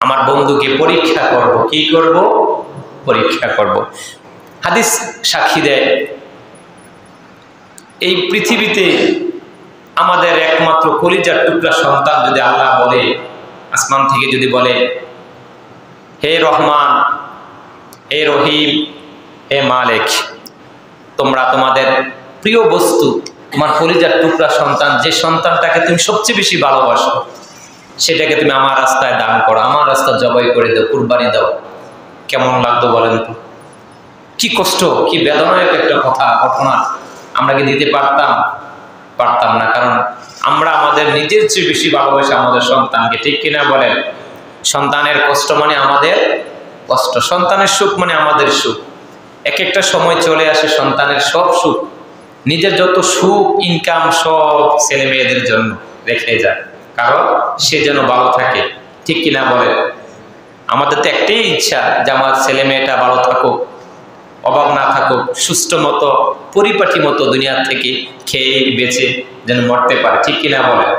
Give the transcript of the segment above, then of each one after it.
আমার বন্ধুকে পরীক্ষা করব। কি করব? পরীক্ষা করব। হাদিস সাক্ষী দেয় এই পৃথিবীতে আমাদের একমাত্র কলিজার টুকরা সন্তান যদি আল্লাহ বলে, আসমান থেকে যদি বলে, হে রহমান, হে রহিম, হে মালিক, তোমরা তোমাদের প্রিয় বস্তু, তোমার কলিজার টুকরা সন্তান, যে সন্তানটাকে তুমি সবচেয়ে বেশি ভালোবাসো, সেটাকে তুমি আমার রাস্তায় দান করো, আমার রাস্তা জবাই করে দাও, কুরবানি দাও। কেমন লাগতো বলেন তো? কি কষ্ট, কি বেদনায়ক একটা কথা, ঘটনা। আমরা কি দিতে পারতাম? পারতাম না। কারণ আমরা আমাদের নিজের চেয়ে বেশি ভালোবাসি আমাদের সন্তানকে, ঠিক কিনা বলেন? সন্তানের কষ্ট মানে আমাদের কষ্ট, সন্তানের সুখ মানে আমাদের সুখ। এক একটা সময় চলে আসে সন্তানের সব সুখ, নিজের যত সুখ ইনকাম সব ছেলে মেয়েদের জন্য রেখে যায়, কারণ সে যেন ভালো থাকে, ঠিক কিনা বলেন? আমাদের তো একটাই ইচ্ছা যে আমার ছেলে মেয়েটা ভালো থাকুক, অভাব না থাকুক, সুস্থ মতো পরিপাটি মতো দুনিয়ার থেকে খেয়ে বেঁচে যেন মরতে পারে, ঠিক কিনা বলেন?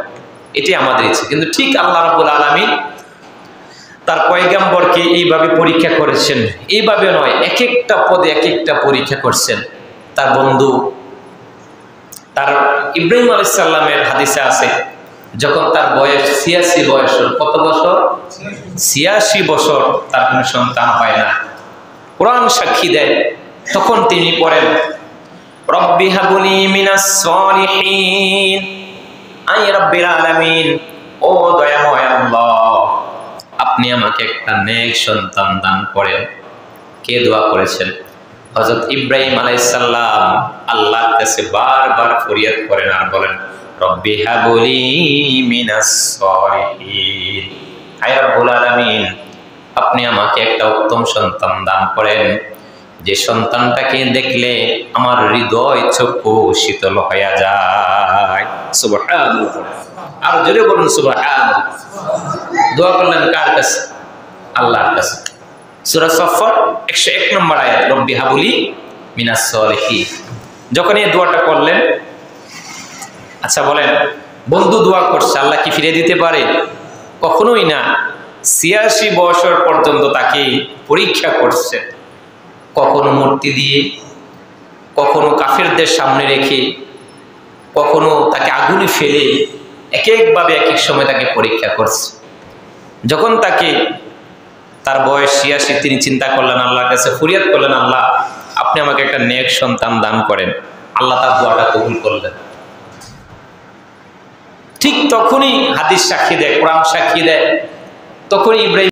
এটাই আমাদের ইচ্ছা। কিন্তু ঠিক আল্লাহ রাব্বুল আলামিন তার পয়গম্বরকে এইভাবে পরীক্ষা করেছেন। এইভাবে নয়, এক একটা পদে এক একটা পরীক্ষা করছেন। তার বন্ধু, তার ইব্রাহিম আলাইহিস সালামের হাদিসে আছে, যখন তার বয়স ৮৬ বছর, কত বছর? ৮৬ বছর, তার কোনো সন্তান হয় না। কোরআন সাক্ষী দেয়, তখন তিনি পড়েন, রব্বি হাবলি মিনাস সলিহিন, আই রাব্বিল আলামিন, ও দয়াময় আল্লাহ, আপনি আমাকে একটা নেক সন্তান দান করেন। কে দোয়া করেছেন? হযরত ইব্রাহিম আলাইহিস সালাম আল্লাহর কাছে বারবার ফরিয়াদ করেন আর বলেন, রব্বি হাবলি মিনাস সলিহিন, আয় রব্বুল আলামিন, আপনি আমাকে একটা উত্তম সন্তান দান করেন, যে সন্তানটাকে দেখলে আমার হৃদয় চক্ষু শীতল হয়ে যায়। সুবহানাল্লাহ। আর জোরে বলুন সুবহানাল্লাহ। দোয়া করলেন কার কাছে? আল্লাহর কাছে। সূরা সফফাত 101 নম্বর আয়াত, রব্বি হাবলি মিনাস সলিহিন। যখন এই দোয়াটা করলেন, আচ্ছা বলেন, বন্ধু দোয়া করছে, আল্লাহ কি ফিরে দিতে পারে? কখনোই না। ৮৬ বছর পর্যন্ত তাকে পরীক্ষা করছে, কখনো মূর্তি দিয়ে, কখনো কাফেরদের সামনে রেখে, কখনো তাকে আগুনে ফেলে, এক একভাবে এক এক সময় তাকে পরীক্ষা করছে। যখন তাকে তার বয়স ৮৬, তিনি চিন্তা করলেন, আল্লাহর কাছে ফরিয়াদ করলেন, আল্লাহ আপনি আমাকে একটা নেক সন্তান দান করেন। আল্লাহ তার দোয়াটা কবুল করলেন। ঠিক তখনই হাদিস সাক্ষী দেয়, কোরআন সাক্ষী দেয়, তখনই ইব্রাহিম